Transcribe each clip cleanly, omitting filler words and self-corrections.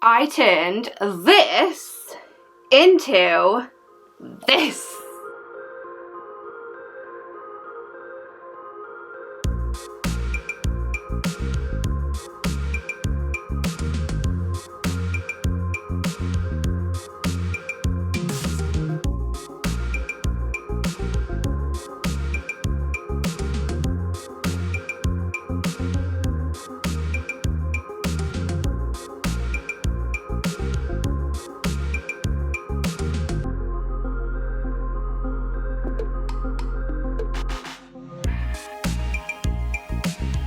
I turned this into this.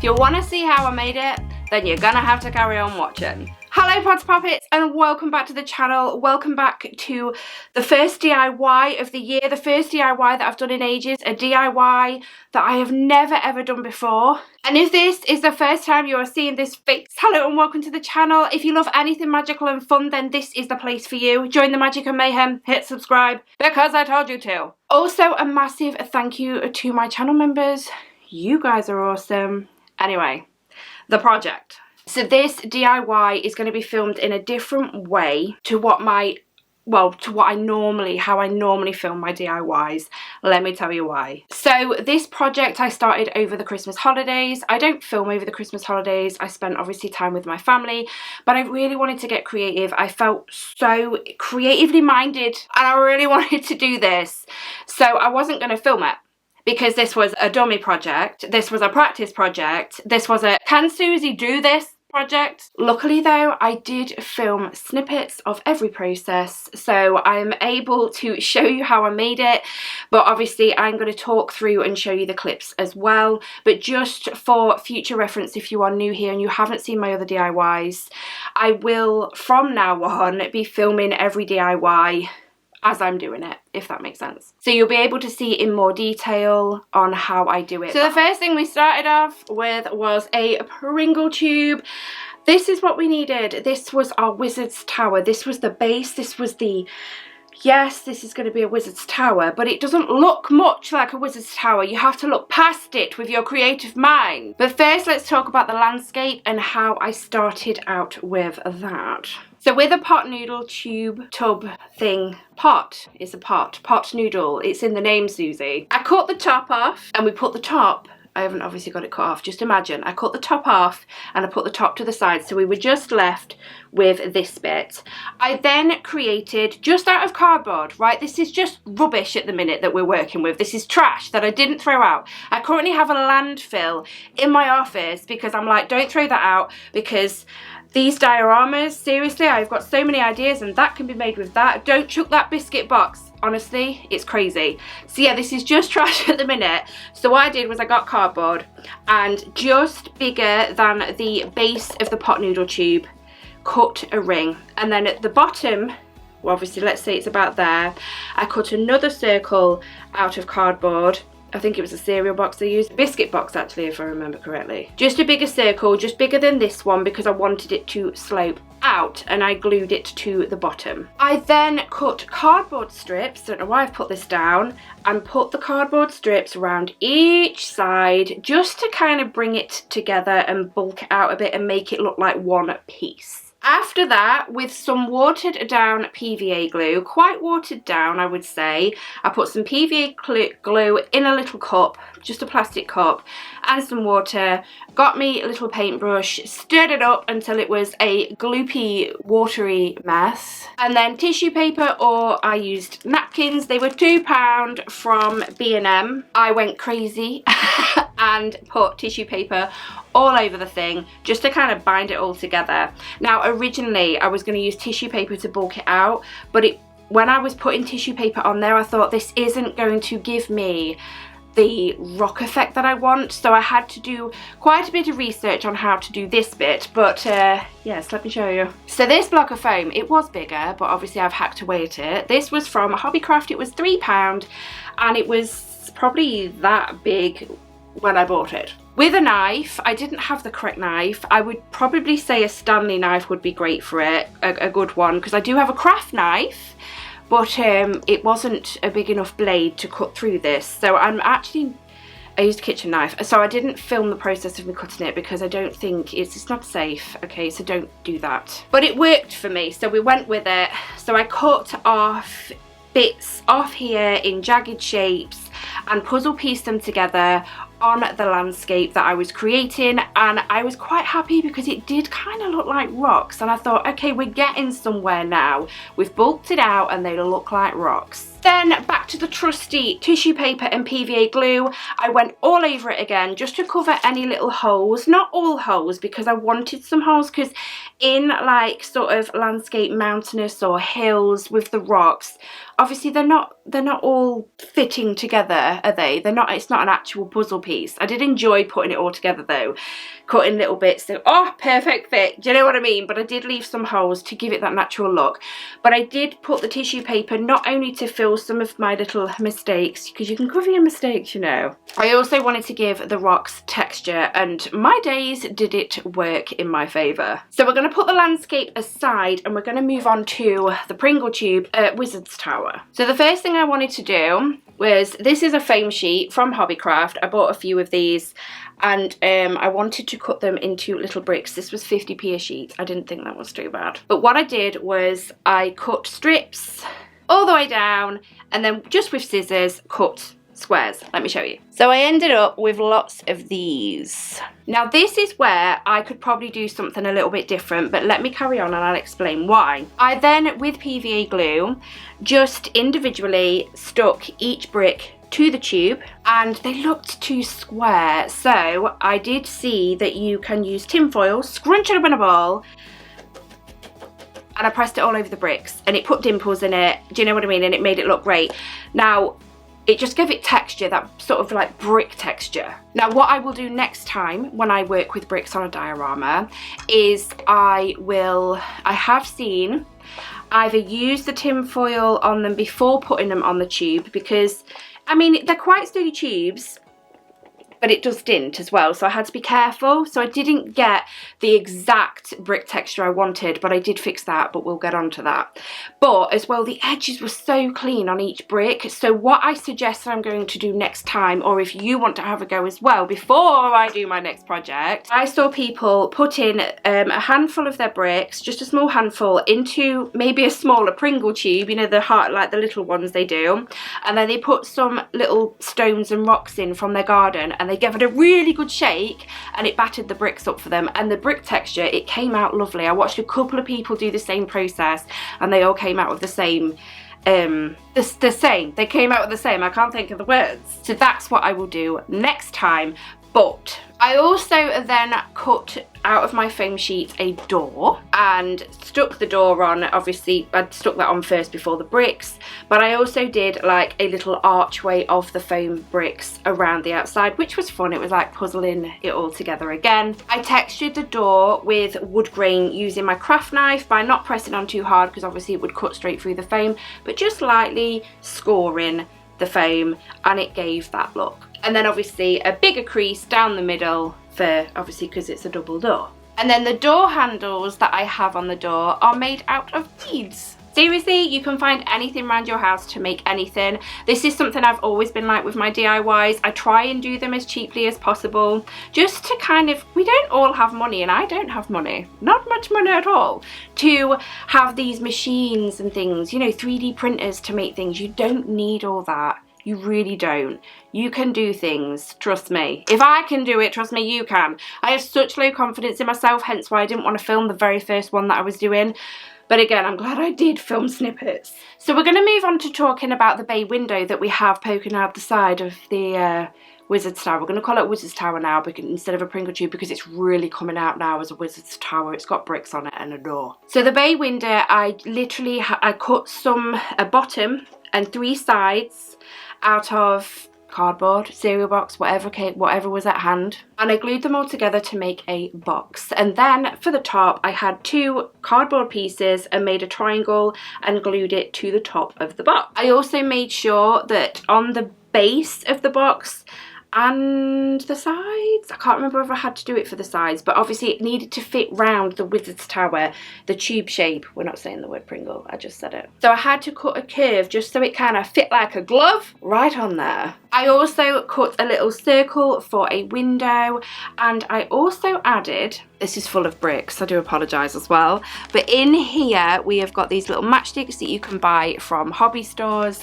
If you want to see how I made it, then you're gonna have to carry on watching. Hello Poppets, and welcome back to the channel. Welcome back to the first DIY of the year, the first DIY that I've done in ages, a DIY that I have never ever done before. And if this is the first time you are seeing this face, hello and welcome to the channel. If you love anything magical and fun, then this is the place for you. Join the magic and mayhem, hit subscribe, because I told you to. Also, a massive thank you to my channel members. You guys are awesome. Anyway, the project. So this DIY is going to be filmed in a different way to what how I normally film my DIYs. Let me tell you why. So this project I started over the Christmas holidays. I don't film over the Christmas holidays. I spent obviously time with my family, but I really wanted to get creative. I felt so creatively minded and I really wanted to do this. So I wasn't going to film it, because this was a dummy project, this was a practice project, this was a can Susie do this project. Luckily though, I did film snippets of every process, so I'm able to show you how I made it, but obviously I'm going to talk through and show you the clips as well. But just for future reference, if you are new here and you haven't seen my other DIYs, I will from now on be filming every DIY as I'm doing it, if that makes sense. So you'll be able to see in more detail on how I do it. So the first thing we started off with was a Pringle tube. This is what we needed. This was our wizard's tower. This was the base. This was the, yes, this is going to be a wizard's tower, but it doesn't look much like a wizard's tower. You have to look past it with your creative mind. But first, let's talk about the landscape and how I started out with that. So with a pot noodle tube tub thing, pot is a pot noodle, it's in the name, Susie. I cut the top off and we put the top, I haven't obviously got it cut off, just imagine, I cut the top off and I put the top to the side, so we were just left with this bit. I then created, just out of cardboard, right, this is just rubbish at the minute that we're working with, this is trash that I didn't throw out. I currently have a landfill in my office because I'm like, don't throw that out, because these dioramas, seriously, I've got so many ideas and that can be made with that. Don't chuck that biscuit box. Honestly, it's crazy. So yeah, this is just trash at the minute. So what I did was I got cardboard and just bigger than the base of the pot noodle tube, cut a ring. And then at the bottom, well, obviously, let's say it's about there, I cut another circle out of cardboard. I think it was a cereal box they used. Biscuit box, actually, if I remember correctly. Just a bigger circle, just bigger than this one, because I wanted it to slope out, and I glued it to the bottom. I then cut cardboard strips, don't know why I've put this down, and put the cardboard strips around each side, just to kind of bring it together and bulk it out a bit and make it look like one piece. After that, with some watered down PVA glue, quite watered down I would say, I put some PVA glue in a little cup, just a plastic cup, and some water, got me a little paintbrush, stirred it up until it was a gloopy, watery mess, and then tissue paper, or I used napkins. They were £2 from B&M. I went crazy and put tissue paper all over the thing just to kind of bind it all together. Now originally I was going to use tissue paper to bulk it out, but when I was putting tissue paper on there I thought this isn't going to give me the rock effect that I want, so I had to do quite a bit of research on how to do this bit, but yes, let me show you. So this block of foam, it was bigger, but obviously I've hacked away at it. This was from Hobbycraft, it was £3 and it was probably that big when I bought it. With a knife, I didn't have the correct knife. I would probably say a Stanley knife would be great for it, a good one, because I do have a craft knife, but it wasn't a big enough blade to cut through this. So I'm actually I used a kitchen knife, so I didn't film the process of me cutting it because I don't think it's not safe, okay, so don't do that. But it worked for me, so we went with it. So I cut off bits off here in jagged shapes and puzzle pieced them together on the landscape that I was creating, and I was quite happy because it did kind of look like rocks, and I thought, okay, we're getting somewhere now. We've bulked it out and they look like rocks. Then back to the trusty tissue paper and PVA glue. I went all over it again just to cover any little holes, not all holes because I wanted some holes, because in like sort of landscape mountainous or hills with the rocks, obviously they're not all fitting together, are they? They're not, it's not an actual puzzle piece. I did enjoy putting it all together though, cutting little bits, so oh, perfect fit, do you know what I mean? But I did leave some holes to give it that natural look. But I did put the tissue paper not only to fill some of my little mistakes, because you can cover your mistakes, you know. I also wanted to give the rocks texture, and my days did it work in my favour. So we're going to put the landscape aside and we're going to move on to the Pringle Tube Wizard's Tower. So the first thing I wanted to do was, this is a foam sheet from Hobbycraft. I bought a few of these, and I wanted to cut them into little bricks. This was 50p a sheet. I didn't think that was too bad. But what I did was I cut strips all the way down and then just with scissors cut squares. Let me show you. So I ended up with lots of these. Now this is where I could probably do something a little bit different, but let me carry on and I'll explain why. I then, with PVA glue, just individually stuck each brick to the tube, and they looked too square, so I did see that you can use tin foil, scrunch it up in a ball, and I pressed it all over the bricks and it put dimples in it, do you know what I mean, and it made it look great. Now it just gave it texture, that sort of like brick texture. Now what I will do next time when I work with bricks on a diorama is I have seen either use the tin foil on them before putting them on the tube, because I mean they're quite sturdy tubes, but it does dint as well, so I had to be careful. So I didn't get the exact brick texture I wanted, but I did fix that, but we'll get on to that. But as well, the edges were so clean on each brick. So what I suggest I'm going to do next time, or if you want to have a go as well, before I do my next project, I saw people put in a handful of their bricks, just a small handful, into maybe a smaller Pringle tube, you know, the heart, like the little ones they do, and then they put some little stones and rocks in from their garden, and they gave it a really good shake and it battered the bricks up for them, and the brick texture, it came out lovely. I watched a couple of people do the same process and they all came out with the same they came out with the same, I can't think of the words. So that's what I will do next time. But I also then cut out of my foam sheet a door and stuck the door on. Obviously I stuck that on first before the bricks, but I also did like a little archway of the foam bricks around the outside, which was fun. It was like puzzling it all together again. I textured the door with wood grain using my craft knife by not pressing on too hard, because obviously it would cut straight through the foam, but just lightly scoring the foam, and it gave that look. And then obviously a bigger crease down the middle for, obviously because it's a double door. And then the door handles that I have on the door are made out of beads. Seriously, you can find anything around your house to make anything. This is something I've always been like with my DIYs. I try and do them as cheaply as possible, just to kind of, we don't all have money, and I don't have money, not much money at all, to have these machines and things, you know, 3D printers to make things. You don't need all that. You really don't. You can do things, trust me. If I can do it, trust me, you can. I have such low confidence in myself, hence why I didn't want to film the very first one that I was doing. But again, I'm glad I did film snippets. So we're going to move on to talking about the bay window that we have poking out the side of the Wizard's Tower. We're going to call it Wizard's Tower now instead of a Pringle Tube, because it's really coming out now as a Wizard's Tower. It's got bricks on it and a door. So the bay window, I literally I cut a bottom and 3 sides out of cardboard, cereal box, whatever was at hand, and I glued them all together to make a box. And then for the top I had 2 cardboard pieces and made a triangle and glued it to the top of the box. I also made sure that on the base of the box and the sides. I can't remember if I had to do it for the sides, but obviously it needed to fit round the Wizard's Tower, the tube shape. We're not saying the word Pringle, I just said it. So I had to cut a curve just so it kind of fit like a glove right on there. I also cut a little circle for a window, and I also added, this is full of bricks, I do apologise as well, but in here we have got these little matchsticks that you can buy from hobby stores,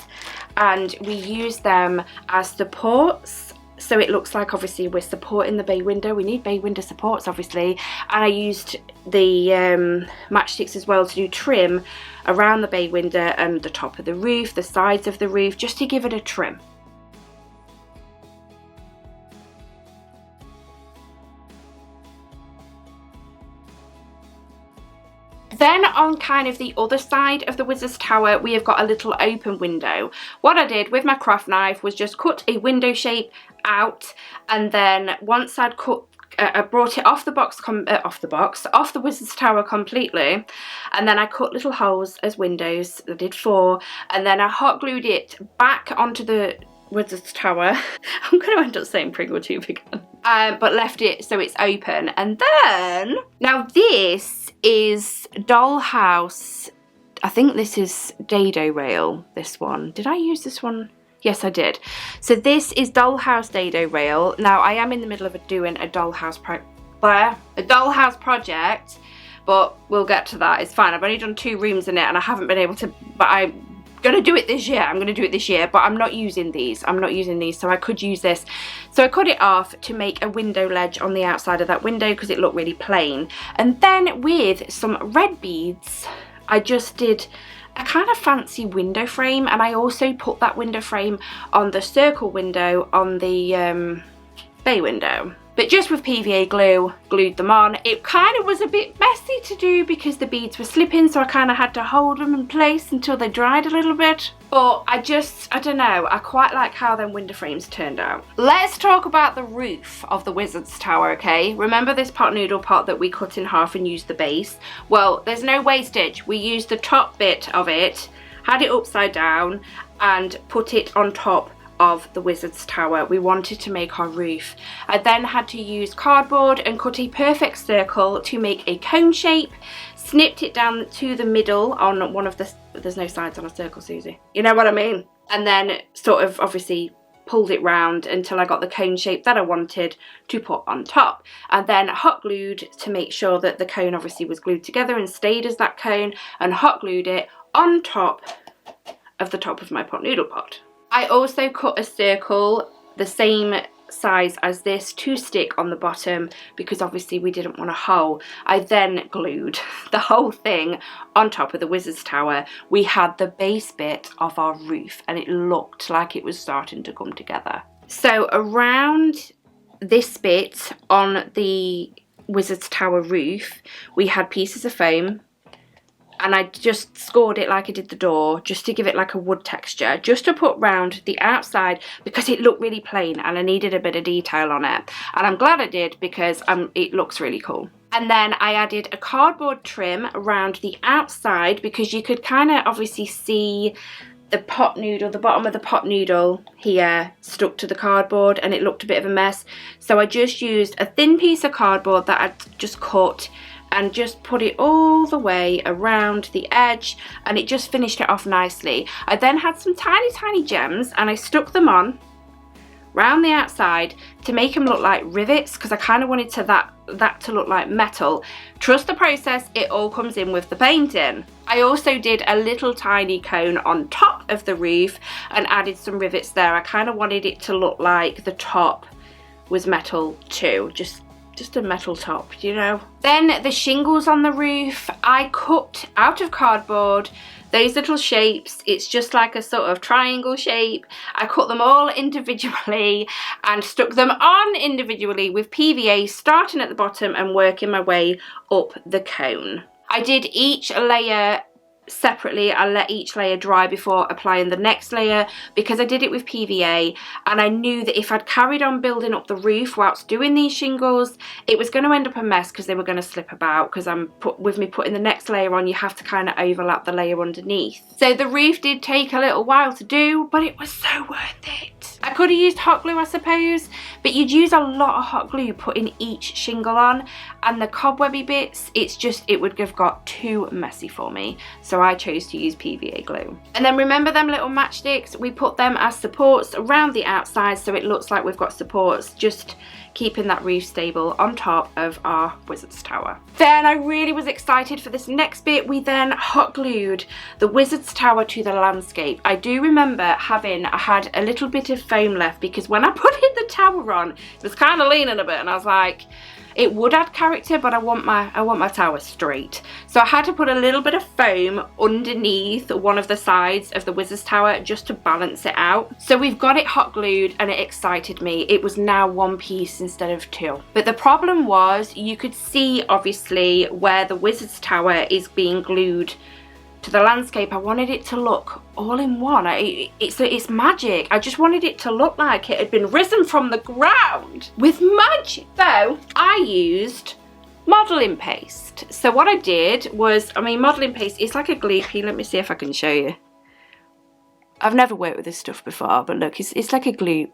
and we use them as supports. So it looks like obviously we're supporting the bay window. We need bay window supports obviously, and I used the matchsticks as well to do trim around the bay window and the top of the roof, the sides of the roof, just to give it a trim. Then on kind of the other side of the Wizard's Tower, we have got a little open window. What I did with my craft knife was just cut a window shape out, and then once I'd cut, I brought it off the Wizard's Tower completely, and then I cut little holes as windows. I did 4, and then I hot glued it back onto the Wizard's Tower. I'm going to end up saying Pringle Tube again. But left it so it's open. And then, now this is Dollhouse. I think this is Dado Rail, this one. Did I use this one? Yes, I did. So this is Dollhouse Dado Rail. Now, I am in the middle of doing a dollhouse project, but we'll get to that. It's fine. I've only done 2 rooms in it, and I haven't been able to, but I'm gonna do it this year. I'm gonna do it this year, but I'm not using these. So I could use this. So I cut it off to make a window ledge on the outside of that window because it looked really plain. And then with some red beads, I just did a kind of fancy window frame, and I also put that window frame on the circle window on the bay window. But just with PVA glue, glued them on. It kind of was a bit messy to do because the beads were slipping, so I kind of had to hold them in place until they dried a little bit. But I don't know, I quite like how them window frames turned out. Let's talk about the roof of the Wizard's Tower, okay? Remember this pot noodle pot that we cut in half and used the base? Well, there's no wastage. We used the top bit of it, had it upside down, and put it on top of the Wizard's Tower. We wanted to make our roof. I then had to use cardboard and cut a perfect circle to make a cone shape, snipped it down to the middle on one of the, there's no sides on a circle, Susie, you know what I mean, and then sort of obviously pulled it round until I got the cone shape that I wanted to put on top, and then hot glued to make sure that the cone obviously was glued together and stayed as that cone, and hot glued it on top of the top of my pot noodle pot. I also cut a circle the same size as this to stick on the bottom because obviously we didn't want a hole. I then glued the whole thing on top of the Wizard's Tower. We had the base bit of our roof and it looked like it was starting to come together. So around this bit on the Wizard's Tower roof, we had pieces of foam, and I just scored it like I did the door, just to give it like a wood texture, just to put round the outside because it looked really plain and I needed a bit of detail on it. And I'm glad I did because it looks really cool. And then I added a cardboard trim around the outside because you could kind of obviously see the pot noodle, the bottom of the pot noodle here stuck to the cardboard and it looked a bit of a mess. So I just used a thin piece of cardboard that I'd just cut and just put it all the way around the edge, and it just finished it off nicely. I then had some tiny gems and I stuck them on round the outside to make them look like rivets because I kind of wanted that to look like metal. Trust the process, it all comes in with the painting. I also did a little tiny cone on top of the roof and added some rivets there. I kind of wanted it to look like the top was metal too, just a metal top, you know. Then the shingles on the roof, I cut out of cardboard those little shapes. It's just like a sort of triangle shape. I cut them all individually and stuck them on individually with PVA, starting at the bottom and working my way up the cone. I did each layer separately. I let each layer dry before applying the next layer because I did it with PVA, and I knew that if I'd carried on building up the roof whilst doing these shingles, it was going to end up a mess because they were going to slip about, because with me putting the next layer on, you have to kind of overlap the layer underneath. So the roof did take a little while to do, but it was so worth it. it. I could have used hot glue, I suppose, but you'd use a lot of hot glue putting each shingle on, and the cobwebby bits, it would have got too messy for me, so I chose to use PVA glue. And then remember them little matchsticks? We put them as supports around the outside, so it looks like we've got supports, just keeping that roof stable on top of our Wizard's Tower. Then I really was excited for this next bit. We then hot glued the Wizard's Tower to the landscape. I do remember I had a little bit of foam left, because when I put the tower on, it was kind of leaning a bit, and I was like, it would add character, but I want my tower straight. So I had to put a little bit of foam underneath one of the sides of the Wizard's Tower just to balance it out. So we've got it hot glued, and it excited me. It was now one piece instead of two. But the problem was, you could see obviously where the Wizard's Tower is being glued to the landscape. I wanted it to look all in one. It's magic. I just wanted it to look like it had been risen from the ground with magic. So I used modelling paste. So what I did was, modelling paste is like a gloopy. Let me see if I can show you. I've never worked with this stuff before, but look, it's like a gloop.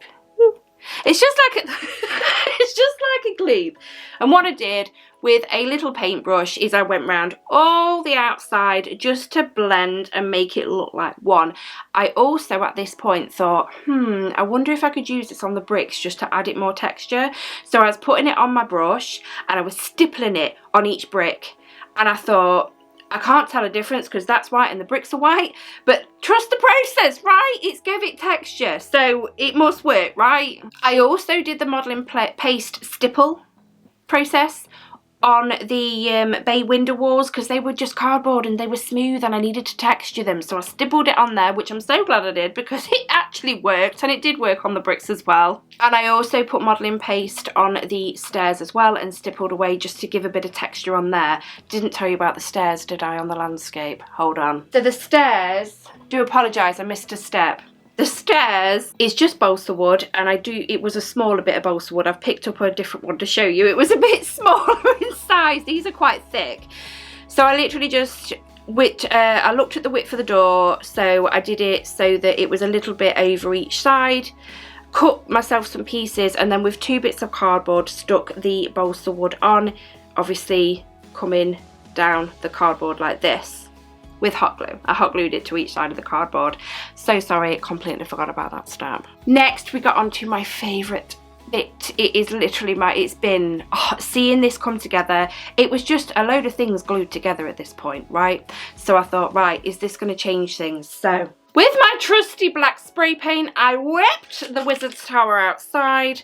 It's just like it's just like a gloop. And what I did with a little paintbrush is I went round all the outside just to blend and make it look like one. I also at this point thought, I wonder if I could use this on the bricks just to add it more texture. So I was putting it on my brush and I was stippling it on each brick, and I thought, I can't tell a difference because that's white and the bricks are white, but trust the process, right? It's give it texture, so it must work, right? I also did the modelling paste stipple process on the bay window walls, because they were just cardboard and they were smooth and I needed to texture them, so I stippled it on there, which I'm so glad I did because it actually worked, and it did work on the bricks as well. And I also put modelling paste on the stairs as well and stippled away just to give a bit of texture on there. Didn't tell you about the stairs, did I, on the landscape? Hold on. So the stairs, do apologise, I missed a step. The stairs is just balsa wood, and it was a smaller bit of balsa wood. I've picked up a different one to show you. It was a bit smaller in size. These are quite thick. So I literally just I looked at the width for the door, so I did it so that it was a little bit over each side. Cut myself some pieces, and then with 2 bits of cardboard stuck the balsa wood on, obviously coming down the cardboard like this. With hot glue. I hot glued it to each side of the cardboard. So sorry, completely forgot about that step. Next, we got onto my favourite bit. It is literally seeing this come together. It was just a load of things glued together at this point, right? So I thought, right, is this going to change things? So with my trusty black spray paint, I whipped the Wizard's Tower outside.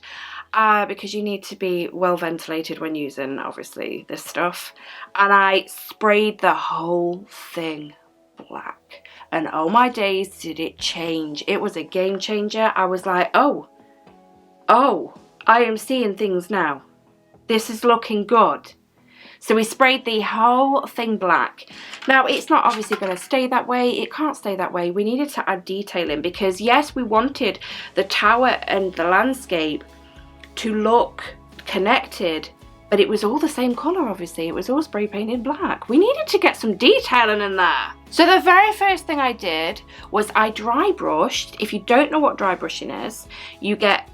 Because you need to be well ventilated when using, obviously, this stuff. And I sprayed the whole thing black. And oh my days, did it change. It was a game changer. I was like, oh, I am seeing things now. This is looking good. So we sprayed the whole thing black. Now, it's not obviously going to stay that way. It can't stay that way. We needed to add detailing because, yes, we wanted the tower and the landscape to look connected, but it was all the same colour, obviously. It was all spray painted black. We needed to get some detailing in there. So the very first thing I did was I dry brushed. If you don't know what dry brushing is,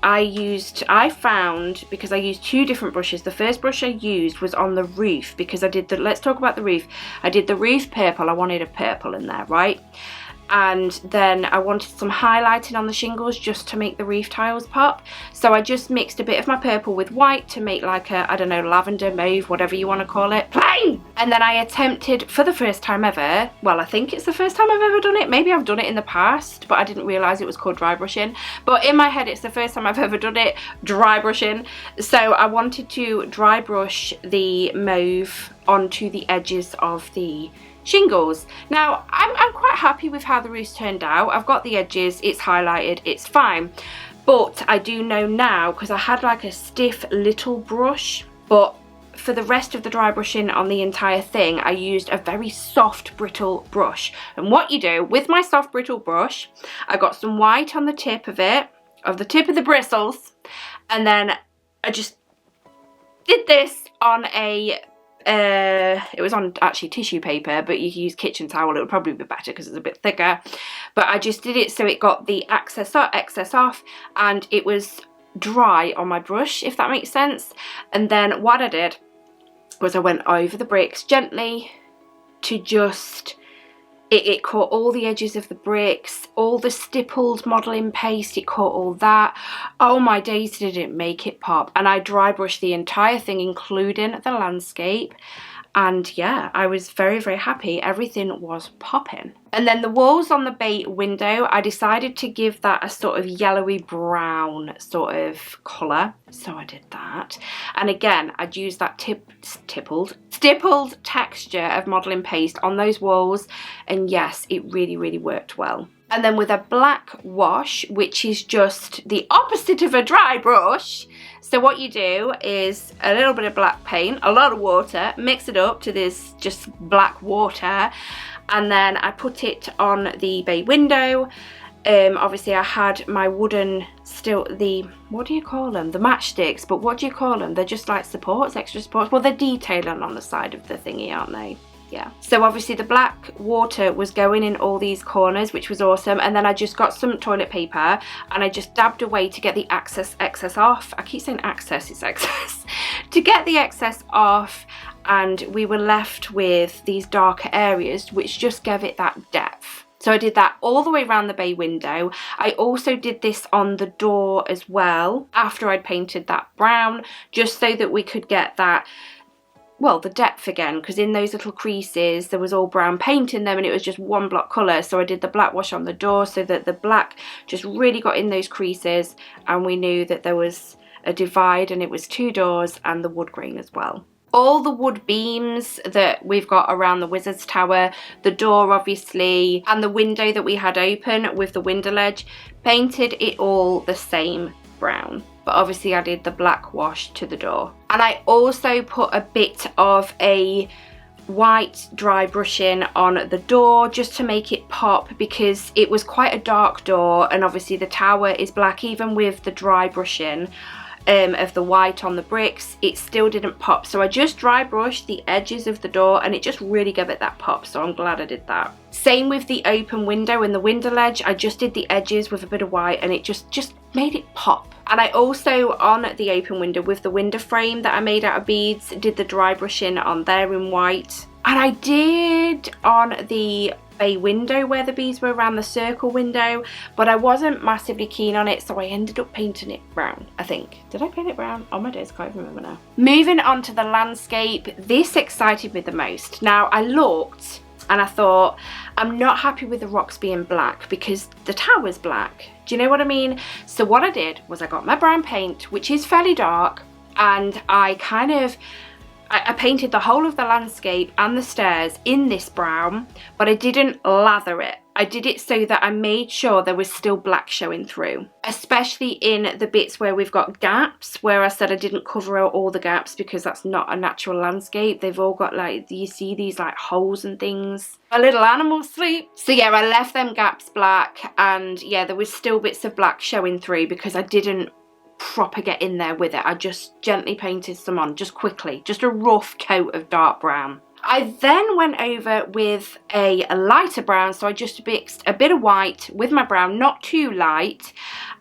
I found, because I used 2 different brushes. The first brush I used was on the roof, because let's talk about the roof. I did the roof purple. I wanted a purple in there, right? And then I wanted some highlighting on the shingles just to make the roof tiles pop. So I just mixed a bit of my purple with white to make like a, I don't know, lavender, mauve, whatever you want to call it, plain. And then I attempted, for the first time ever, well, I think it's the first time I've ever done it. Maybe I've done it in the past, but I didn't realise it was called dry brushing. But in my head, it's the first time I've ever done it, dry brushing. So I wanted to dry brush the mauve onto the edges of the shingles. Now, I'm quite happy with how the roof's turned out. I've got the edges, it's highlighted, it's fine. But I do know now, because I had like a stiff little brush, but for the rest of the dry brushing on the entire thing, I used a very soft, brittle brush. And what you do with my soft, brittle brush, I got some white on the tip of it, of the bristles, and then I just did this on a It was on actually tissue paper, but you can use kitchen towel, it would probably be better because it's a bit thicker. But I just did it so it got the excess off, and it was dry on my brush, if that makes sense. And then what I did was I went over the bricks gently to just, it caught all the edges of the bricks, all the stippled modelling paste, it caught all that. Oh my days, did it make it pop. And I dry brushed the entire thing, including the landscape. And yeah, I was very, very happy. Everything was popping. And then the walls on the bay window, I decided to give that a sort of yellowy brown sort of colour. So I did that. And again, I'd used that stippled texture of modelling paste on those walls. And yes, it really, really worked well. And then with a black wash, which is just the opposite of a dry brush. So what you do is a little bit of black paint, a lot of water, mix it up to this just black water, and then I put it on the bay window. Obviously I had my wooden, still the, what do you call them? The matchsticks, but what do you call them? They're just like supports, extra supports. Well, they're detailing on the side of the thingy, aren't they? Yeah. So obviously the black water was going in all these corners, which was awesome. And then I just got some toilet paper and I just dabbed away to get the excess off. I keep saying access, it's excess. To get the excess off, and we were left with these darker areas, which just gave it that depth. So I did that all the way around the bay window. I also did this on the door as well, after I'd painted that brown, just so that we could get that, well, the depth again, because in those little creases there was all brown paint in them and it was just one block colour. So I did the black wash on the door so that the black just really got in those creases, and we knew that there was a divide, and it was 2 doors and the wood grain as well. All the wood beams that we've got around the Wizard's Tower, the door obviously, and the window that we had open with the window ledge, painted it all the same brown. But obviously I did the black wash to the door. And I also put a bit of a white dry brushing on the door just to make it pop, because it was quite a dark door, and obviously the tower is black. Even with the dry brushing of the white on the bricks, it still didn't pop. So I just dry brushed the edges of the door and it just really gave it that pop, so I'm glad I did that. Same with the open window and the window ledge, I just did the edges with a bit of white and it just made it pop. And I also, on the open window with the window frame that I made out of beads, did the dry brushing on there in white. And I did on the bay window where the beads were around the circle window, but I wasn't massively keen on it, so I ended up painting it brown, I think. Did I paint it brown? Oh my days, I can't remember now. Moving on to the landscape, this excited me the most. Now I looked and I thought, I'm not happy with the rocks being black because the tower's black. Do you know what I mean? So what I did was I got my brown paint, which is fairly dark, and I painted the whole of the landscape and the stairs in this brown, but I didn't lather it. I did it so that I made sure there was still black showing through, especially in the bits where we've got gaps, where I said I didn't cover out all the gaps because that's not a natural landscape. They've all got, like, you see these like holes and things. My little animals sleep. So yeah, I left them gaps black, and yeah, there was still bits of black showing through because I didn't proper get in there with it. I just gently painted some on, just quickly, just a rough coat of dark brown. I then went over with a lighter brown, so I just mixed a bit of white with my brown, not too light,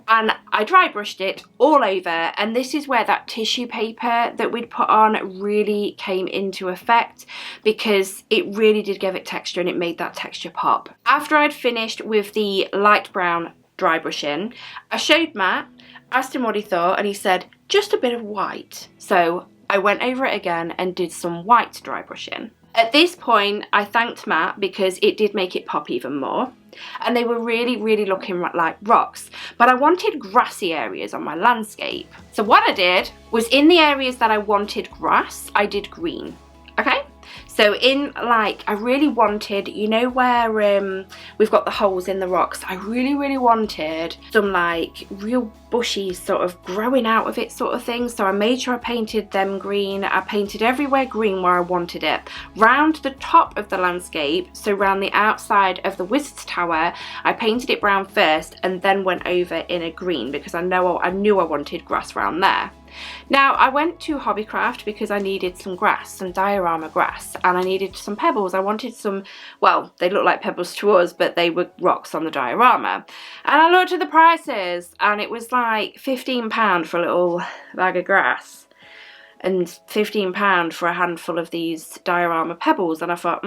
and I dry brushed it all over. And this is where that tissue paper that we'd put on really came into effect, because it really did give it texture and it made that texture pop. After I'd finished with the light brown dry brushing, I showed Matt, asked him what he thought, and he said just a bit of white. So I went over it again and did some white dry brushing. At this point I thanked Matt because it did make it pop even more, and they were really, really looking like rocks, but I wanted grassy areas on my landscape. So what I did was, in the areas that I wanted grass, I did green. Okay, so in, like, I really wanted, you know where we've got the holes in the rocks, I really, really wanted some like real bushy sort of growing out of it sort of thing. So I made sure I painted them green. I painted everywhere green where I wanted it. Round the top of the landscape, so round the outside of the Wizard's Tower, I painted it brown first and then went over in a green because I knew I wanted grass round there. Now I went to Hobbycraft because I needed some grass, some diorama grass, and I needed some pebbles. I wanted some, well, they look like pebbles to us, but they were rocks on the diorama. And I looked at the prices and it was like £15 for a little bag of grass and £15 for a handful of these diorama pebbles, and I thought,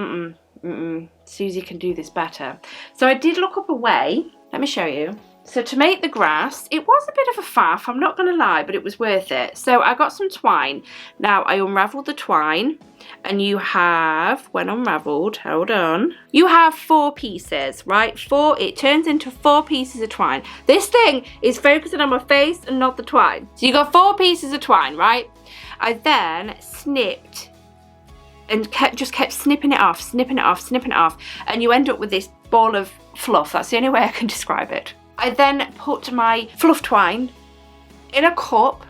Susie can do this better. So I did look up a way. Let me show you. So to make the grass, it was a bit of a faff, I'm not going to lie, but it was worth it. So I got some twine. Now I unravelled the twine, and you have, when unravelled, hold on, you have 4 pieces, right? It turns into 4 pieces of twine. This thing is focusing on my face and not the twine. So you got 4 pieces of twine, right? I then snipped and just kept snipping it off, and you end up with this ball of fluff. That's the only way I can describe it. I then put my fluff twine in a cup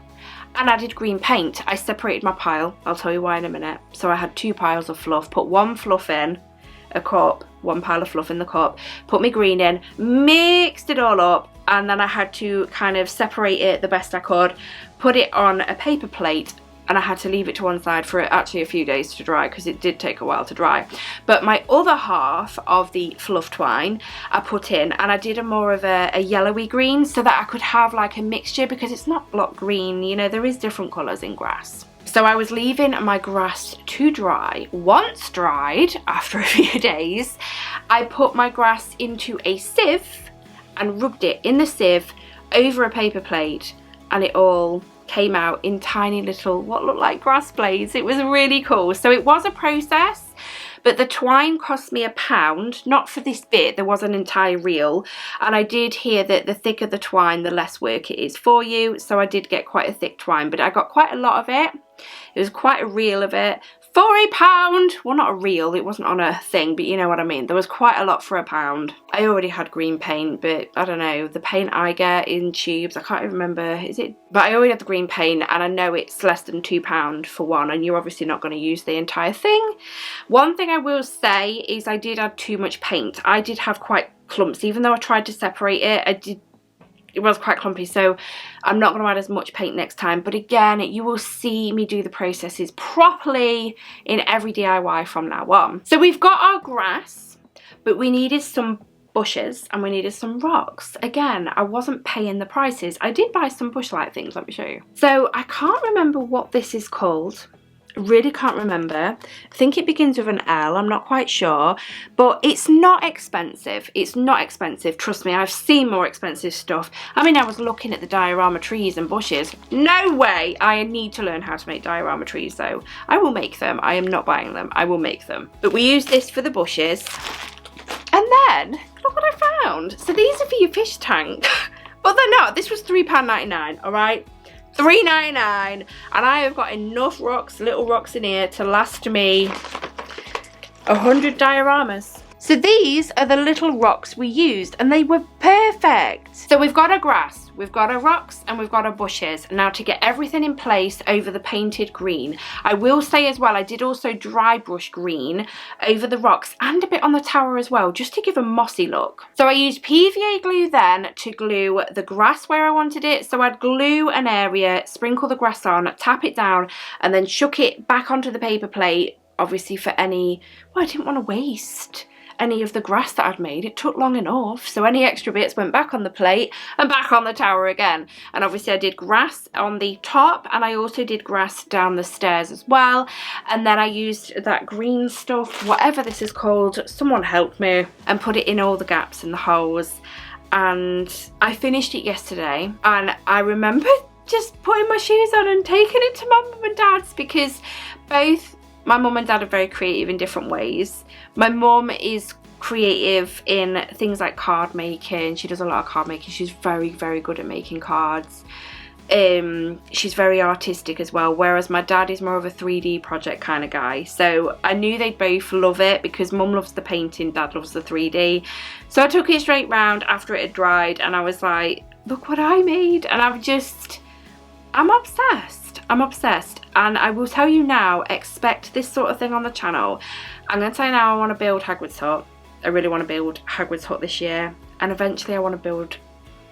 and added green paint. I separated my pile, I'll tell you why in a minute. So I had 2 piles of fluff, put 1 fluff in a cup, 1 pile of fluff in the cup, put my green in, mixed it all up, and then I had to kind of separate it the best I could, put it on a paper plate, and I had to leave it to one side for actually a few days to dry because it did take a while to dry. But my other half of the fluff twine I put in, and I did a more of a yellowy green so that I could have like a mixture, because it's not block green, you know, there is different colours in grass. So I was leaving my grass to dry. Once dried, after a few days, I put my grass into a sieve and rubbed it in the sieve over a paper plate, and it all came out in tiny little, what looked like grass blades. It was really cool. So it was a process, but the twine cost me £1, not for this bit, there was an entire reel, and I did hear that the thicker the twine, the less work it is for you, so I did get quite a thick twine, but I got quite a lot of it. It was quite a reel of it for £1. Well, not a reel, it wasn't on a thing, but you know what I mean. There was quite a lot for £1. I already had green paint, but I don't know, the paint I get in tubes, I can't even remember, is it? But I already had the green paint, and I know it's less than £2 for one, and you're obviously not going to use the entire thing. One thing I will say is I did add too much paint. I did have quite clumps, even though I tried to separate it, it was quite clumpy, so I'm not going to add as much paint next time. But again, you will see me do the processes properly in every DIY from now on. So we've got our grass, but we needed some bushes and we needed some rocks. Again, I wasn't paying the prices. I did buy some bush light things, let me show you. So I can't remember what this is called. Really can't remember. I think it begins with an L, I'm not quite sure, but it's not expensive. It's not expensive, trust me. I've seen more expensive stuff. I mean, I was looking at the diorama trees and bushes. No way. I need to learn how to make diorama trees though. I will make them. I am not buying them. I will make them. But we use this for the bushes. And then look what I found. So these are for your fish tank. But they're not. This was £3.99, all right? $3.99, and I have got enough rocks, little rocks in here to last me 100 dioramas. So these are the little rocks we used, and they were perfect. So we've got our grass, we've got our rocks, and we've got our bushes. Now to get everything in place over the painted green, I will say as well, I did also dry brush green over the rocks and a bit on the tower as well, just to give a mossy look. So I used PVA glue then to glue the grass where I wanted it. So I'd glue an area, sprinkle the grass on, tap it down, and then chuck it back onto the paper plate, obviously for any, well, I didn't want to waste any of the grass that I'd made. It took long enough, so any extra bits went back on the plate and back on the tower again. And obviously I did grass on the top, and I also did grass down the stairs as well. And then I used that green stuff, whatever this is called, someone helped me, and put it in all the gaps and the holes. And I finished it yesterday, and I remember just putting my shoes on and taking it to my mum and dad's, because both my mum and dad are very creative in different ways. My mum is creative in things like card making. She does a lot of card making. She's very, very good at making cards. She's very artistic as well, whereas my dad is more of a 3D project kind of guy. So I knew they'd both love it, because mum loves the painting, dad loves the 3D. So I took it straight round after it had dried, and I was like, look what I made. And I'm obsessed. I'm obsessed, and I will tell you now, expect this sort of thing on the channel. I'm going to say now I want to build Hagrid's Hut. I really want to build Hagrid's Hut this year, and eventually I want to build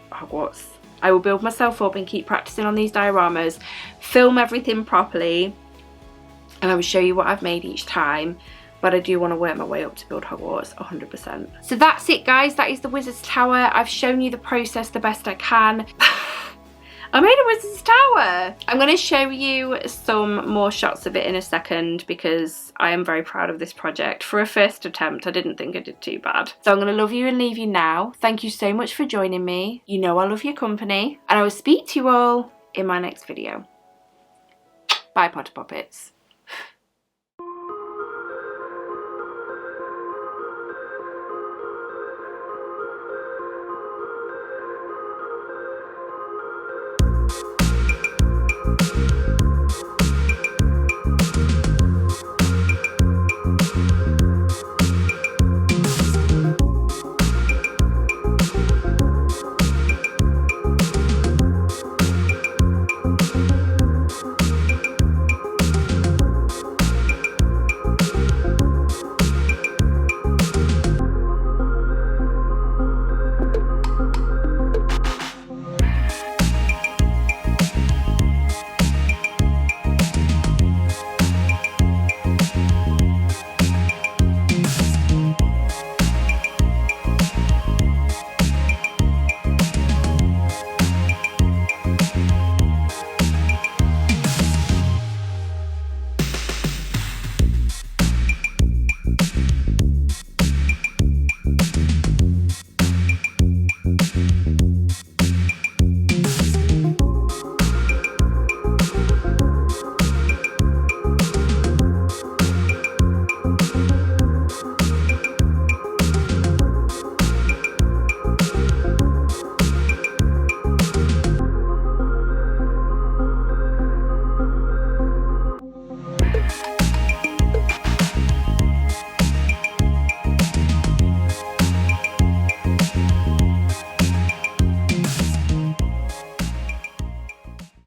Hogwarts. I will build myself up and keep practicing on these dioramas, film everything properly, and I will show you what I've made each time. But I do want to work my way up to build Hogwarts 100%. So that's it, guys. That is the Wizard's Tower. I've shown you the process the best I can. I made a Wizard's Tower. I'm going to show you some more shots of it in a second because I am very proud of this project. For a first attempt, I didn't think I did too bad. So I'm going to love you and leave you now. Thank you so much for joining me. You know I love your company. And I will speak to you all in my next video. Bye, Potter Poppets.